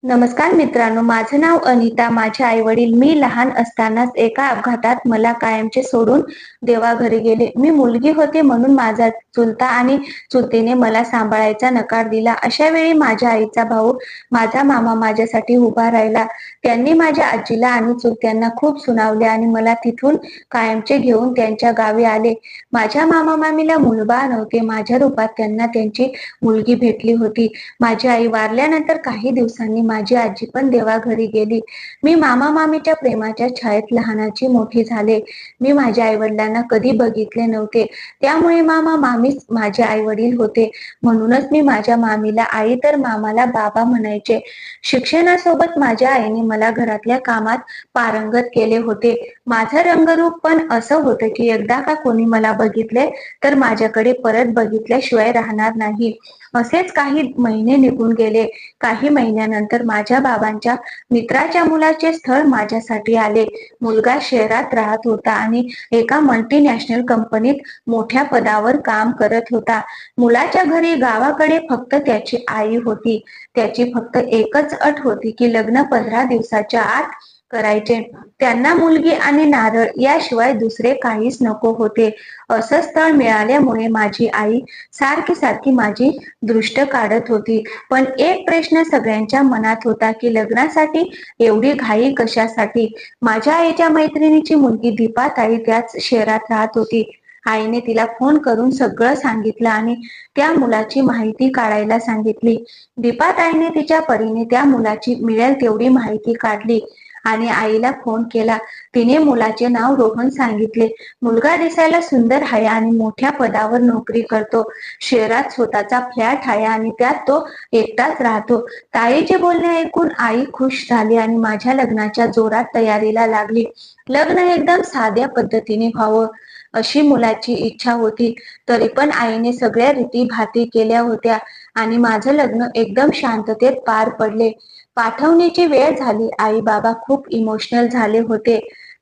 नमस्कार मित्रांनो, माझं नाव अनिता. माझे आई-वडील मी लहान असतानाच एका अपघातात मला कायमचे सोडून देवाघरी गेले. मी मुलगी होते म्हणून माझा चुलता आणि चुलतीने मला सांभाळायचा नकार दिला. अशा वेळी माझ्या आईचा भाऊ, माझा मामा माझ्यासाठी उभा राहिला. त्यांनी माझ्या आजीला आणि चुलत्यांना खूप सुनावले आणि मला तिथून कायमचे घेऊन त्यांच्या गावी आले. माझ्या मामा-मामीला मुलबाळ नव्हते. माझ्या रूपात त्यांना त्यांची मुलगी भेटली होती. माझी आई वारल्यानंतर काही दिवसांनी माझी आजी पण देवाघरी गेली. मी मामा-मामीच्या प्रेमाच्या छायेत लहानाची मोठी झाले. मी माझ्या आई-वडिलांना कधी बघितले नव्हते. त्यामुळे मामा-मामीच माझे आई-वडील होते. म्हणूनच मी माझ्या मामीला आई तर मामाला बाबा म्हणायचे. शिक्षणासोबत माझ्या आईने मला घरातल्या कामात पारंगत केले होते. माझं रंगरूप पण असं होतं की एकदा का कोणी मला बघितले तर माझ्याकडे परत बघितल्याशिवाय राहणार नाही. असेच काही महिने निघून गेले. काही महिन्यानंतर माझ्या बाबांच्या मित्राच्या मुलाचे स्थळ माझ्यासाठी आले. मुलगा शहरात राहत होता आणि एका मल्टीनॅशनल कंपनीत मोठ्या पदावर काम करत होता. मुलाच्या घरी गावाकडे फक्त त्याची आई होती. त्याची फक्त एकच अट होती की लग्न 15 दिवसाच्या आत करायचे. त्यांना मुलगी आणि नारळ याशिवाय दुसरे काहीच नको होते. असं स्थळ मिळाल्यामुळे माझी आई सारखी सारखी माझी दृष्ट काढत होती. पण एक प्रश्न सगळ्यांच्या मनात होता की लग्नासाठी एवढी घाई कशासाठी? माझ्या आईच्या मैत्रिणीची मुलगी दीपाताई त्याच शहरात राहत होती. आईने तिला फोन करून सगळं सांगितलं आणि त्या मुलाची माहिती काढायला सांगितली. दीपाताईने तिच्या परीने त्या मुलाची मिळेल तेवढी माहिती काढली आणि आईला फोन केला. तिने मुलाचे नाव रोहन सांगितले. मुलगा दिसायला सुंदर आहे आणि मोठ्या पदावर नोकरी करतो. शहरात स्वतःचा फ्लॅट आहे आणि त्यात तो एकटाच राहतो. ताईचे बोलणे ऐकून आई खुश झाली आणि माझ्या लग्नाच्या जोरात तयारीला लागली. लग्न एकदम साध्या पद्धतीने व्हावं अशी मुलाची इच्छा होती. तरी पण आईने सगळ्या रीती भाती केल्या होत्या आणि माझं लग्न एकदम शांततेत पार पडले. पाठवणीची वेळ झाली. आई बाबा खूप इमोशनल झाले होते.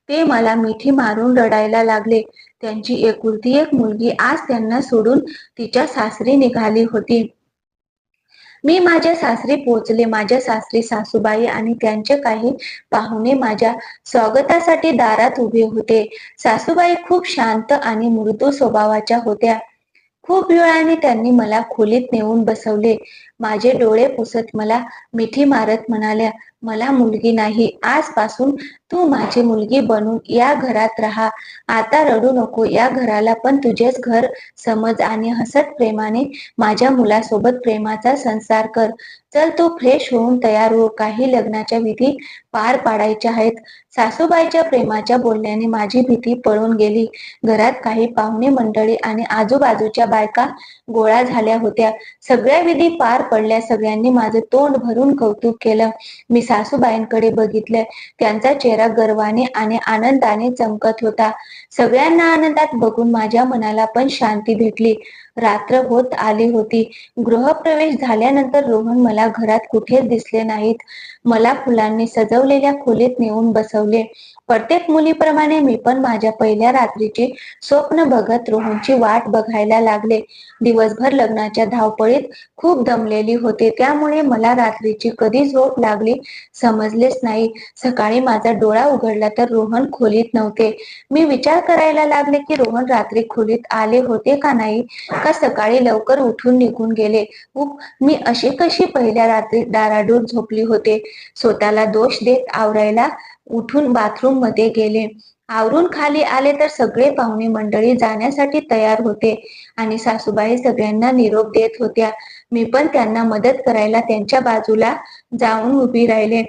ते मला मिठी मारून रडायला लागले. त्यांची एकुलती एक मुलगी आज त्यांना सोडून तिच्या सासरी निघाली होती. मी माझ्या सासरी पोहोचले. माझ्या सासरी सासूबाई आणि त्यांचे काही पाहुणे माझ्या स्वागतासाठी दारात उभे होते. सासूबाई खूप शांत आणि मृदू स्वभावाच्या होत्या. खूप वेळाने त्यांनी मला खोलीत नेऊन बसवले. माझे डोळे पुसत मला मिठी मारत म्हणाल्या, "मला मुलगी नाही. आजपासून तू माझी मुलगी बनून या घरात राहा. आता रडू नको. या घराला पण तुझेच घर समज आणि हसत प्रेमाने माझ्या मुलासोबत प्रेमाचा संसार कर. चल तू फ्रेश होऊन तयार हो. काही लग्नाच्या विधी पार पाडायच्या आहेत." सासूबाईच्या प्रेमाच्या बोलण्याने माझी भीती पळून गेली. घरात काही पाहुणे मंडळी आणि आजूबाजूच्या बायका गोळा झाल्या होत्या. सगळ्या विधी पार पडल्या. सगळ्यांनी माझं तोंड भरून कौतुक केलं. मी सासूबाईंकडे बघितलं. त्यांचा चेहरा गर्वाने आणि आनंदाने चमकत होता. सगळ्यांना आनंदात बघून माझ्या मनाला पण शांती भेटली. रात्र होत आली होती. गृहप्रवेश झाल्यानंतर रोहन मला घरात कुठेच दिसले नाहीत. मला फुलांनी सजवलेल्या खोलीत नेऊन बसवले. प्रत्येक मुलीप्रमाणे मी पण माझ्या पहिल्या रात्रीची स्वप्न बघत रोहनची वाट बघायला लागले. दिवसभर लग्नाच्या धावपळीत खूप दमलेली होते. त्यामुळे मला रात्रीची कधी झोप लागली समजलेच नाही. सकाळी माझा डोळा उघडला तर रोहन खोलीत नव्हते. मी विचार करायला लागले की रोहन रात्री खोलीत आले होते का नाही, का सकाळी लवकर उठून निघून गेले. मी अशी कशी पहिल्या रात्री डाराडूर झोपली होते. स्वतःला दोष देत आवरायला उठून बाथरूम मध्ये गेले. आवरून खाली आले तर सगळे पाहुणे मंडळी जाण्यासाठी तयार होते आणि सासूबाई सगळ्यांना निरोप देत होत्या. मी पण त्यांना मदत करायला त्यांच्या बाजूला जाऊन उभी राहिले.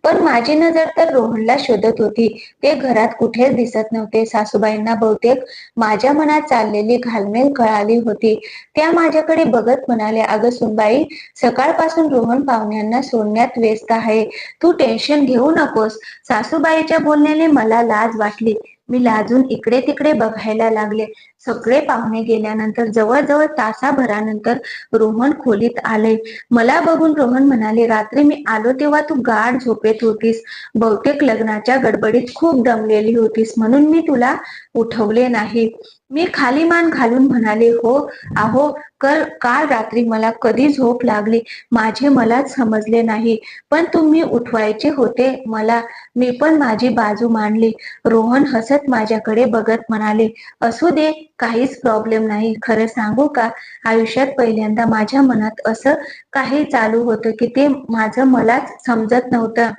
पण माझी नजर तर रोहनला शोधत होती. ते घरात कुठेच दिसत नव्हते. सासूबाईंना बहुतेक माझ्या मनात चाललेली घालमेल कळाली होती. त्या माझ्याकडे बघत म्हणाल्या, "अगं सुनबाई, सकाळपासून रोहन पाहुण्यांना सोडण्यात व्यस्त आहे. तू टेन्शन घेऊ नकोस." सासूबाईच्या बोलण्याने मला लाज वाटली. मी लाजून इकडे तिकडे बघायला लागले. सगळे पाहुणे गेल्यानंतर जवळजवळ तासाभरानंतर रोहन खोलीत आले. मला बघून रोहन म्हणाले, "रात्री मी आलो तेव्हा तू गाढ झोपेत होतीस. बहुतेक लग्नाच्या गडबडीत खूप दमलेली होतीस म्हणून मी तुला उठवले नाही." मी खाली मान घालून म्हणाले, "हो, अहो, काल रात्री मला कधी झोप लागली माझे मलाच समजले नाही. पण तुम्ही उठवायचे होते मला." मी पण माझी बाजू मांडली. रोहन हसत माझ्याकडे बघत म्हणाले, "असू दे, काहीच प्रॉब्लेम नाही. खरं सांगू का, आयुष्यात पहिल्यांदा माझ्या मनात असं काही चालू होतं की ते माझं मलाच समजत नव्हतं.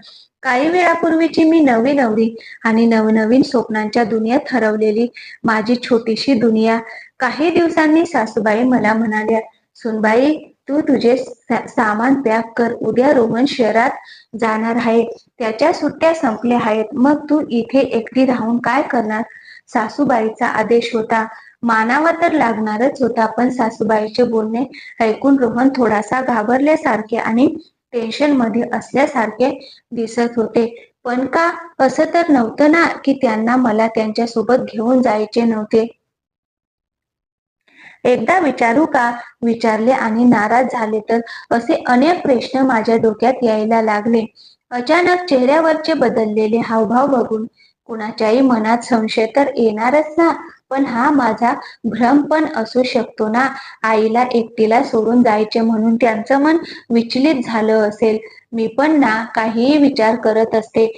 काही वेळापूर्वीची मी नवी नवरी आणि नवनवीन स्वप्नांच्या दुनियेत हरवलेली माझी छोटीशी दुनिया. काही दिवसांनी सासूबाई मला म्हणाल्या, "सुनबाई, तू तुझे सामान पॅक कर. उद्या रोहन शहरात जाणार आहे. त्याच्या सुट्ट्या संपल्या आहेत. मग तू इथे एकटी राहून काय करणार?" सासूबाईचा आदेश होता. मानावा तर लागणारच होता, पण सासूबाईचे बोलणे ऐकून रोहन थोडासा घाबरल्यासारखे आणि टेन्शनमध्ये असल्यासारखे दिसत होते. पण का? असं तर नव्हतं ना की त्यांना मला त्यांच्यासोबत घेऊन जायचे नव्हते. एकदा विचारू का? विचारले आणि नाराज झाले तर? असे अनेक प्रश्न माझ्या डोक्यात यायला लागले. अचानक चेहऱ्यावरचे बदललेले हावभाव बघून कुणाच्याही मनात संशय तर येणारच ना. पण हा माझा भ्रम पण असू शकतो ना. आईला एकटीला सोडून जायचे म्हणून त्यांचं मन विचलित झालं असेल. मी पण ना काहीही विचार करत असते.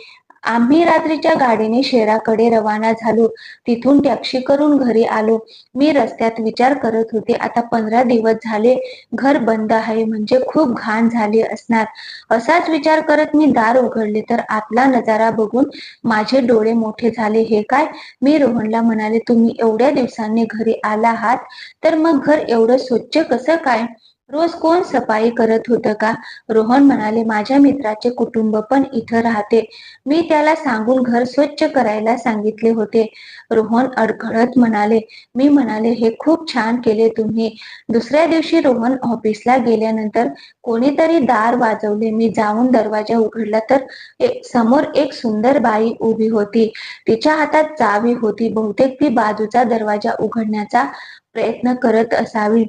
आम्ही रात्रीच्या गाडीने शहराकडे रवाना झालो. तिथून टॅक्सी करून घरी आलो. मी रस्त्यात विचार करत होते, आता 15 दिवस झाले घर बंद आहे म्हणजे खूप घाण झाली असणार. असाच विचार करत मी दार उघडले तर आतला नजारा बघून माझे डोळे मोठे झाले. हे काय? मी रोहनला म्हणाले, "तुम्ही एवढ्या दिवसांनी घरी आला आहात, तर मग घर एवढं स्वच्छ कसं काय? रोज कोण सफाई करत होतं का?" रोहन म्हणाले, "माझ्या मित्राचे कुटुंब पण इथं राहते. मी त्याला सांगून घर स्वच्छ करायला सांगितले होते." रोहन अडखळत म्हणाले. मी म्हणाले, "हे खूप छान केले तुम्ही." दुसऱ्या दिवशी रोहन ऑफिसला गेल्यानंतर कोणीतरी दार वाजवले. मी जाऊन दरवाजा उघडला तर समोर एक सुंदर बाई उभी होती. तिच्या हातात चावी होती. बहुतेक ती बाजूचा दरवाजा उघडण्याचा प्रयत्न करत असावी.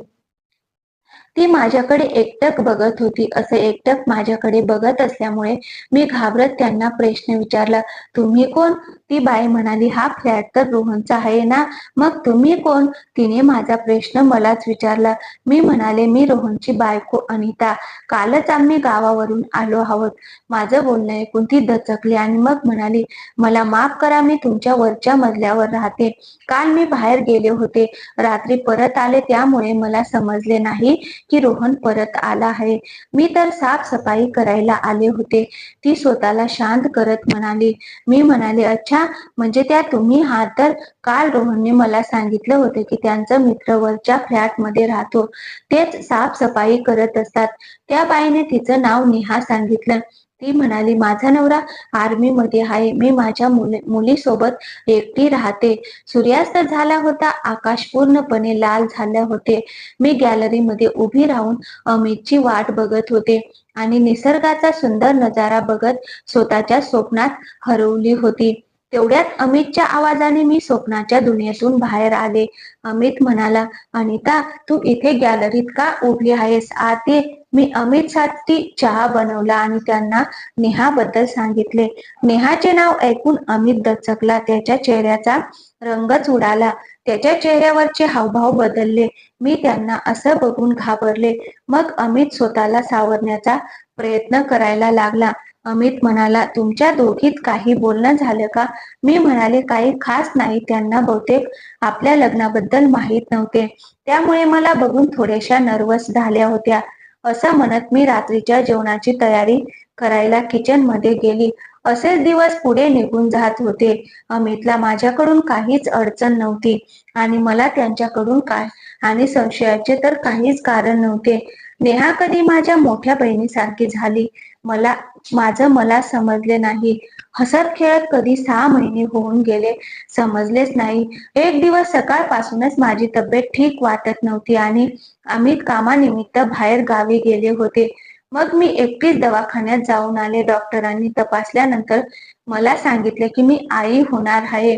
ती माझ्याकडे एकटक बघत होती. असं एकटक माझ्याकडे बघत असल्यामुळे मी घाबरत त्यांना प्रश्न विचारला, "तुम्ही कोण?" ती बाई म्हणाली, "हा फ्लॅट तर रोहनचा आहे ना, मग तुम्ही कोण?" तिने माझा प्रश्न मलाच विचारला. मी म्हणाले, "मी रोहनची बायको अनिता. कालच आम्ही गावावरून आलो आहोत." माझं बोलणं ऐकून ती दचकली आणि मग म्हणाली, "मला माफ करा, मी तुमच्या वरच्या मजल्यावर राहते. काल मी बाहेर गेले होते. रात्री परत आले त्यामुळे मला समजले नाही की रोहन परत आला आहे. मी तर साफसफाई करायला आले होते." ती स्वतःला शांत करत म्हणाली. मी म्हणाले, "अच्छा, म्हणजे त्या तुम्ही आहात तर काल रोहनने मला सांगितलं होतं की त्यांचा मित्र वरच्या फ्लॅटमध्ये राहतो. तेच साफसफाई करत असतात." त्या बाईने तिचं नाव नेहा सांगितलं. ती म्हणाली, "माझा नवरा आर्मीमध्ये आहे. मी माझ्या मुलीसोबत एकटी राहते." सूर्यास्त झाला होता. आकाश पूर्णपणे लाल झाले होते. मी गॅलरीमध्ये उभी राहून अमितची वाट बघत होते आणि निसर्गाचा सुंदर नजारा बघत स्वतःच्या स्वप्नात हरवली होती. तेवढ्यात अमितच्या आवाजाने मी स्वप्नाच्या दुनियेतून बाहेर आले. अमित म्हणाला, "अनिता, तू इथे गॅलरीत का उभी आहेस? आत ये." मी अमितसाठी चहा बनवला आणि त्यांना नेहाबद्दल सांगितले. नेहाचे नाव ऐकून अमित दचकला. त्याच्या चेहऱ्याचा रंगच उडाला. त्याच्या चेहऱ्यावरचे हावभाव बदलले. मी त्यांना असं बघून घाबरले. मग अमित स्वतःला सावरण्याचा प्रयत्न करायला लागला. अमित म्हणाला, "तुमच्या दोघीत काही बोलणं झालं का?" मी म्हणाले, "काही खास नाही. त्यांना बहुतेक आपल्या लग्नाबद्दल माहीत नव्हते. त्यामुळे मला बघून थोड्याशा नर्वस झाल्या होत्या." असं म्हणत मी रात्रीच्या जेवणाची तयारी करायला किचनमध्ये गेली. असेच दिवस पुढे निघून जात होते. अमितला माझ्याकडून काहीच अडचण नव्हती आणि मला त्यांच्याकडून काय आणि संशयाचे तर काहीच कारण नव्हते. नेहा कधी माझ्या मोठ्या बहिणीसारखी झाली. मला समजले नाही. हसत खेळत कधी 6 महिने होऊन गेले समजलेच नाही. एक दिवस सकाळपासूनच माझी तब्येत ठीक वाटत नव्हती आणि अमित कामानिमित्त बाहेर गावी गेले होते. मग मी एकटीच दवाखान्यात जाऊन आले. डॉक्टरांनी तपासल्यानंतर मला सांगितले की मी आई होणार आहे.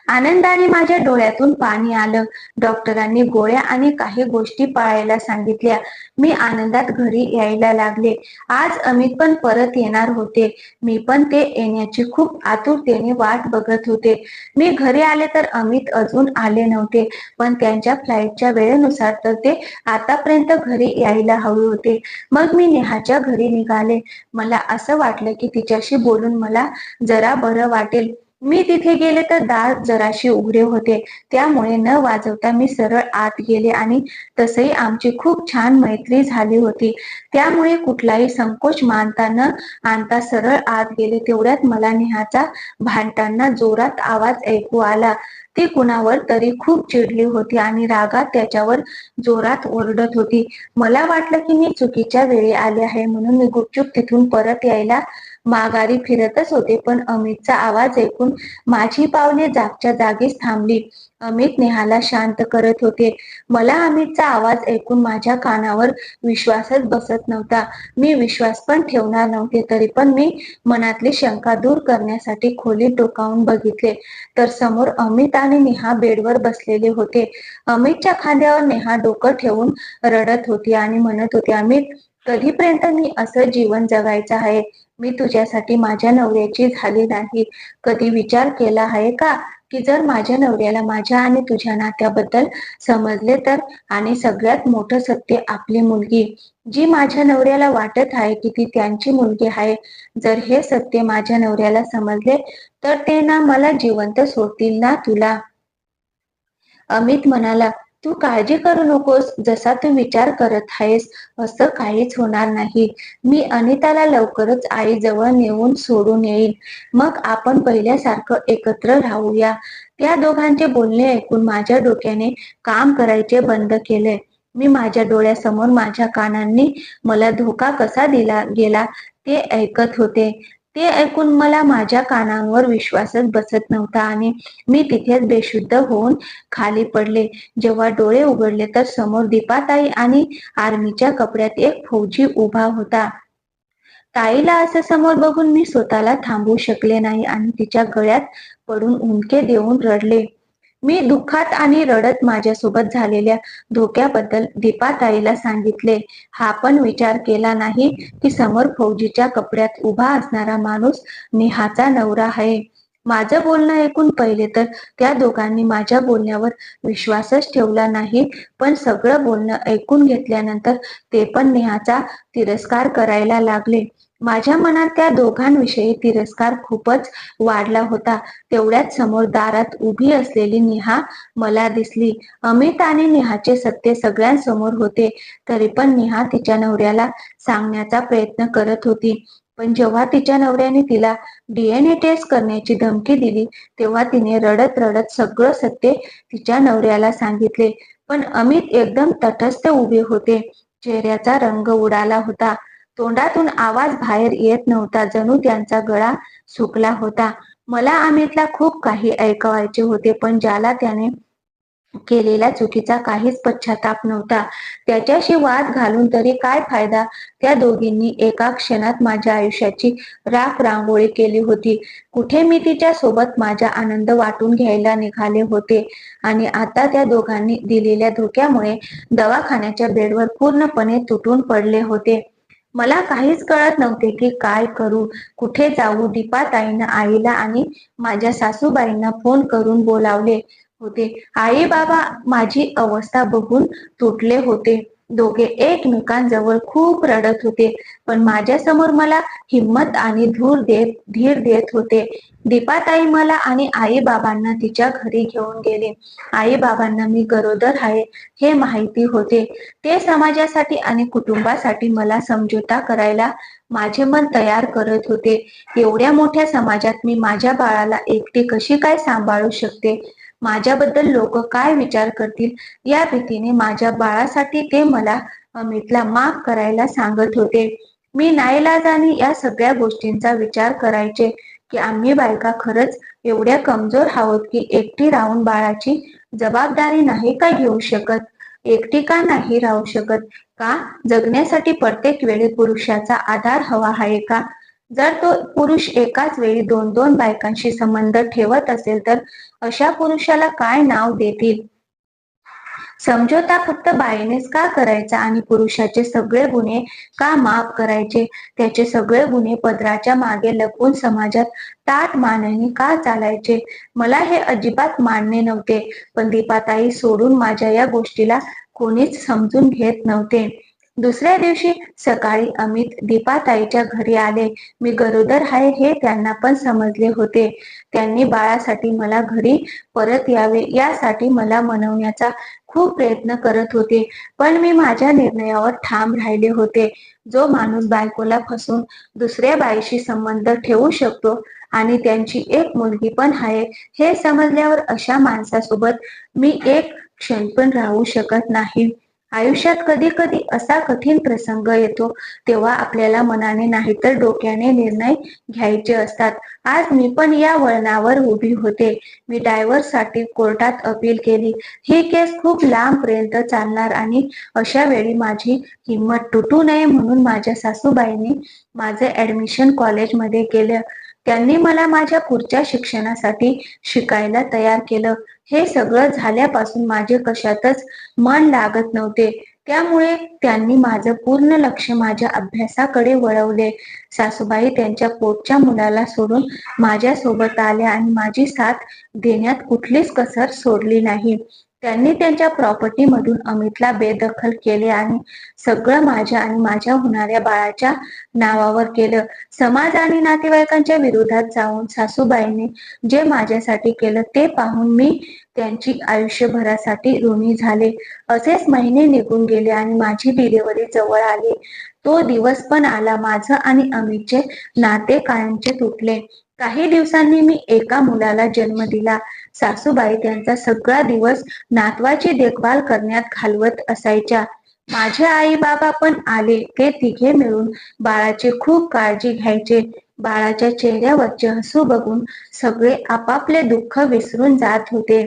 आनंदाने माझ्या डोळ्यातून पाणी आलं. डॉक्टरांनी गोळ्या आणि काही गोष्टी पाळायला सांगितल्या. मी आनंदात घरी यायला लागले. आज अमित पण परत येणार होते. मी पण ते येण्याची खूप आतुरतेने वाट बघत होते. मी घरी आले तर अमित अजून आले नव्हते, पण त्यांच्या फ्लाईटच्या वेळेनुसार तर ते आतापर्यंत घरी यायला हवे होते. मग मी नेहाच्या घरी निघाले. मला असं वाटलं की तिच्याशी बोलून मला जरा बरं वाटेल. मी तिथे गेले तर दार जराशी उघडे होते, त्यामुळे न वाजवता मी सरळ आत गेले आणि तसही आमची खूप छान मैत्री झाली होती. त्यामुळे कुठलाही संकोच मानता न आणता सरळ आत गेले. तेवढ्यात मला नेहाचा भांडताना जोरात आवाज ऐकू आला. ती कुणावर तरी खूप चिडली होती आणि रागात त्याच्यावर जोरात ओरडत होती. मला वाटलं की मी चुकीच्या वेळी आले आहे, म्हणून मी गुपचूप तिथून परत यायला माघारी फिरतच होते, पण अमितचा आवाज ऐकून माझी पावले जागच्या जागीच थांबली. अमित नेहाला शांत करत होते. मला अमितचा आवाज ऐकून माझ्या कानावर विश्वासच बसत नव्हता. मी विश्वास पण ठेवणार नव्हते, तरी पण मी मनातली शंका दूर करण्यासाठी खोलीत डोकावून बघितले, तर समोर अमित आणि नेहा बेडवर बसलेले होते. अमितच्या खांद्यावर नेहा डोकं ठेवून रडत होती आणि म्हणत होती, अमित, कधीपर्यंत मी असं जीवन जगायचं आहे? मी तुझ्यासाठी माझ्या नवऱ्याची झाली नाही. कधी विचार केला आहे का की जर माझ्या नवऱ्याला माझ्या आणि तुझ्या नात्याबद्दल समजले तर? आणि सगळ्यात मोठं सत्य, आपली मुलगी, जी माझ्या नवऱ्याला वाटत आहे की ती त्यांची मुलगी आहे, जर हे सत्य माझ्या नवऱ्याला समजले तर ते ना मला जिवंत सोडतील ना तुला. अमित म्हणाला, तू काळजी करू नकोस. जसा तू विचार करत आहेस असं काहीच होणार नाही. मी अनिताला लवकरच आईजवळ नेऊन सोडून येईल. मग आपण पहिल्यासारखं एकत्र राहूया. त्या दोघांचे बोलणे ऐकून माझ्या डोक्याने काम करायचे बंद केले. मी माझ्या डोळ्यासमोर माझ्या कानांनी मला धोका कसा दिला गेला ते ऐकत होते. ते ऐकून मला माझ्या कानांवर विश्वासच बसत नव्हता आणि मी तिथेच बेशुद्ध होऊन खाली पडले. जेव्हा डोळे उघडले तर समोर दीपाताई आणि आर्मीच्या कपड्यात एक फौजी उभा होता. ताईला असं समोर बघून मी स्वतःला थांबवू शकले नाही आणि तिच्या गळ्यात पडून उंडके देऊन रडले. मी दुःखात आणि रडत माझ्यासोबत झालेल्या धोक्याबद्दल दीपाताईला सांगितले. हा पण विचार केला नाही की समोर फौजीच्या कपड्यात उभा असणारा माणूस नेहाचा नवरा आहे. माझं बोलणं ऐकून पहिले तर त्या दोघांनी माझ्या बोलण्यावर विश्वासच ठेवला नाही, पण सगळं बोलणं ऐकून घेतल्यानंतर ते पण नेहाचा तिरस्कार करायला लागले. माझ्या मनात त्या दोघांविषयी तिरस्कार खूपच वाढला होता. तेवढ्यात समोर दारात उभी असलेली नेहा मला दिसली. अमित आणि नेहाचे सत्य सगळ्यांसमोर होते, तरी पण नेहा तिच्या नवऱ्याला सांगण्याचा प्रयत्न करत होती. पण जेव्हा तिच्या नवऱ्याने तिला DNA टेस्ट करण्याची धमकी दिली, तेव्हा तिने रडत रडत सगळं सत्य तिच्या नवऱ्याला सांगितले. पण अमित एकदम तटस्थ उभे होते. चेहऱ्याचा रंग उडाला होता. तोंडातून आवाज बाहेर येत नव्हता, जणू त्यांचा गळा सुकला होता. मला अमितला खूप काही ऐकवायचे होते, पण ज्याला त्याने केलेल्या चुकीचा काहीच पश्चाताप नव्हता. त्याच्याशी वाद घालून तरी काय फायदा? त्या दोघींनी एका क्षणात माझ्या आयुष्याची राख रांगोळी केली होती. कुठे मी तिच्या सोबत माझा आनंद वाटून घ्यायला निघाले होते आणि आता त्या दोघांनी दिलेल्या धोक्यामुळे दवाखान्याच्या बेडवर पूर्णपणे तुटून पडले होते. मला काहीच कळत नव्हते की काय करू, कुठे जाऊ. दीपाताईनं आईला आणि माझ्या सासूबाईंना फोन करून बोलावले होते. आई बाबा माझी अवस्था बघून तुटले होते. दोघे एकमेकांजवळ खूप रडत होते, पण माझ्या समोर मला हिम्मत आणि धीर देत होते. दीपाताई मला आणि आई बाबांना तिच्या घरी घेऊन गेले. आई बाबांना मी गरोदर आहे हे माहिती होते. ते समाजासाठी आणि कुटुंबासाठी मला समझोता करायला माझे मन तयार करत होते. एवढ्या मोठ्या समाजात मी माझ्या बाळाला एकटी कशी काय सांभाळू शकते? माझ्याबद्दल लोक काय विचार करतील या भीतीने माझ्या बाळासाठी ते मला अमितला माफ करायला सांगत होते. मी नाईलाजाने या सगळ्या गोष्टींचा विचार करायचे की आम्ही बायका खरंच एवढ्या कमजोर आहोत की एकटी राहून बाळाची जबाबदारी नाही का घेऊ शकत? एकटी का नाही राहू शकत? का जगण्यासाठी प्रत्येक वेळी पुरुषाचा आधार हवा आहे का? जर तो पुरुष एकाच वेळी दोन दोन बायकांशी संबंध ठेवत असेल तर अशा पुरुषाला काय नाव देतील? समझोता फक्त बाईनेच का करायचा आणि पुरुषाचे सगळे गुन्हे का माफ करायचे? त्याचे सगळे गुन्हे पदराच्या मागे लपवून समाजात ताठ मानेने का चालायचे? मला हे अजिबात मान्य नव्हते. पण दीपाताई सोडून माझ्या या गोष्टीला कोणीच समजून घेत नव्हते. दुसऱ्या दिवशी सकाळी अमित दीपाताईच्या घरी आले. मी गरोदर आहे हे त्यांना पण समजले होते. त्यांनी बाळासाठी मला घरी परत यावे यासाठी मला मनवण्याचा खूप प्रयत्न करत होते. पण मी माझ्या निर्णयावर ठाम राहिले होते. जो माणूस बायकोला फसवून दुसऱ्या बाईशी संबंध ठेवू शकतो आणि त्यांची एक मुलगी पण आहे हे समजल्यावर अशा माणसासोबत मी एक क्षण पण राहू शकत नाही. आयुष्यात कधी कधी असा कठीण प्रसंग येतो तेव्हा आपल्याला मनाने नाही तर डोक्याने निर्णय घ्यायचे असतात. आज मी पण या वळणावर उभी होते. मी डायव्हर्ससाठी कोर्टात अपील केली. ही केस खूप लांबपर्यंत चालणार आणि अशा वेळी माझी हिंमत तुटू नये म्हणून माझ्या सासूबाईंनी माझे ऍडमिशन कॉलेजमध्ये केलं. त्यांनी मला माझ्या पुढच्या शिक्षणासाठी शिकायला तयार केलं. हे सगळं झाल्यापासून माझे कशातच मन लागत नव्हते. त्यामुळे त्यांनी माझं पूर्ण लक्ष माझ्या अभ्यासाकडे वळवले. सासूबाई त्यांच्या पोटच्या मुलाला सोडून माझ्या सोबत आल्या आणि माझी साथ देण्यात कुठलीच कसर सोडली नाही. त्यांनी त्यांच्या प्रॉपर्टीमधून अमितला बेदखल केले आणि सगळं माझ्या आणि माझ्या होणाऱ्या बाळाच्या नावावर केलं. समाज आणि नातेवाईकांच्या विरोधात जाऊन सासूबाईंनी जे माझ्यासाठी केलं ते पाहून मी त्यांची आयुष्यभरासाठी ऋणी झाले. असेच महिने निघून गेले आणि माझी डिलिव्हरी जवळ आली. तो दिवस पण आला. माझं आणि अमितचे नाते कायमचे तुटले. काही दिवसांनी मी एका मुलाला जन्म दिला. सासूबाई त्यांचा सगळा दिवस नातवाची देखभाल करण्यात घालवत असायच्या. माझे आई बाबा पण आले. ते तिघे मिळून बाळाची खूप काळजी घ्यायचे. बाळाच्या चेहऱ्यावरचे हसू बघून सगळे आपापले दुःख विसरून जात होते.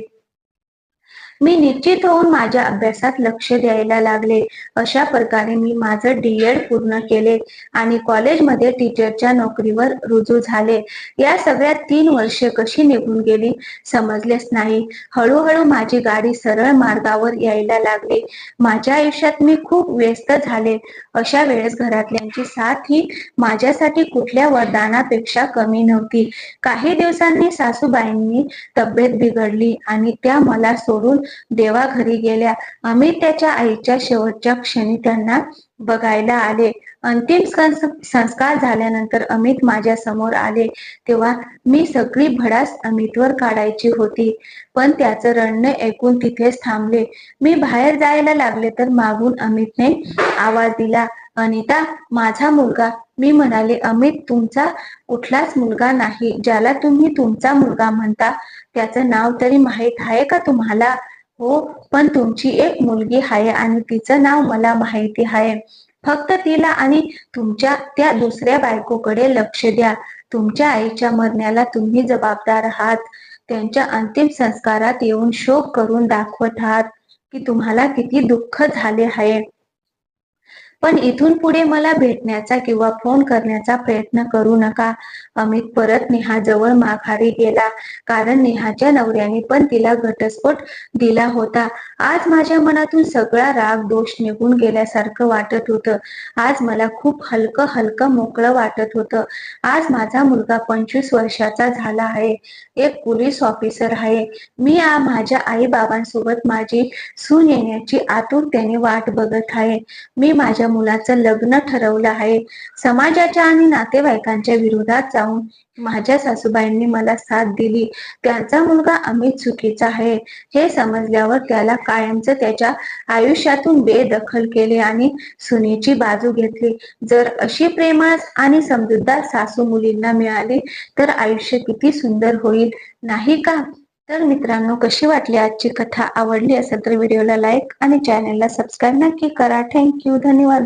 मी निश्चित होऊन माझ्या अभ्यासात लक्ष द्यायला लागले. अशा प्रकारे मी माझं डी.एड पूर्ण केले आणि कॉलेजमध्ये टीचरच्या नोकरीवर रुजू झाले. या सगळ्यात 3 वर्षे कशी निघून गेली समजलेच नाही. हळूहळू माझी गाडी सरळ मार्गावर यायला लागली. माझ्या आयुष्यात मी खूप व्यस्त झाले. अशा वेळेस घरातल्यांची साथ ही माझ्यासाठी कुठल्या वरदानापेक्षा कमी नव्हती. काही दिवसांनी सासूबाईंनी तब्येत बिघडली आणि त्या मला सोडून देवाघरी गेल्या. अमित त्याच्या आईच्या शेवटच्या क्षणी त्यांना बघायला आले. अंतिम संस्कार झाल्यानंतर अमित माझ्या समोर आले तेव्हा मी सगळी भडास अमितवर काढायची होती. पण त्याचं रडणे ऐकून तिथेच थांबले. मी बाहेर जायला लागले तर मागून अमितने आवाज दिला, अनिता, माझा मुलगा. मी म्हणाले, अमित तुमचा कुठलाच मुलगा नाही. ज्याला तुम्ही तुमचा मुलगा म्हणता त्याचं नाव तरी माहीत आहे का तुम्हाला? हो, पण तुमची एक मुलगी आहे आणि तिचं नाव मला माहिती आहे. फक्त तिला आणि तुमच्या त्या दुसऱ्या बायकोकडे लक्ष द्या. तुमच्या आईच्या मरण्याला तुम्ही जबाबदार आहात. त्यांच्या अंतिम संस्कारात येऊन शोक करून दाखवत आहात की तुम्हाला किती दुःख झाले आहे. पण इथून पुढे मला भेटण्याचा किंवा फोन करण्याचा प्रयत्न करू नका. अमित परत नेहाजवळ माघारी गेला कारण नेहाच्या नवऱ्याने पण तिला घटस्फोट दिला होता. आज माझ्या मनातून सगळा राग दोष निघून गेल्यासारखं वाटत होतं. आज मला खूप हलकं हलकं मोकळं वाटत होतं. आज माझा मुलगा 25 वर्षाचा झाला आहे. एक पोलीस ऑफिसर आहे. मी माझ्या आई बाबांसोबत माझी सून येण्याची आतुरतेने वाट बघत आहे. मी माझ्या मुलाचं लग्न ठरवलं आहे. समाजाच्या आणि नातेवाईकांच्या विरोधात जाऊन माझ्या सासूबाईंनी मला साथ दिली. त्यांचा मुलगा अमित चुकीचा आहे हे समजल्यावर त्याला कायमचं त्याच्या आयुष्यातून बेदखल केले आणि सुनेची बाजू घेतली. जर अशी प्रेमळ आणि समजूतदार सासू मुलींना मिळाली तर आयुष्य किती सुंदर होईल, नाही का? तर मित्रांनो, कशी वाटली आजची कथा? आवडली असेल तर व्हिडिओला लाईक आणि चॅनलला सबस्क्राईब नक्की करा. थँक्यू. धन्यवाद.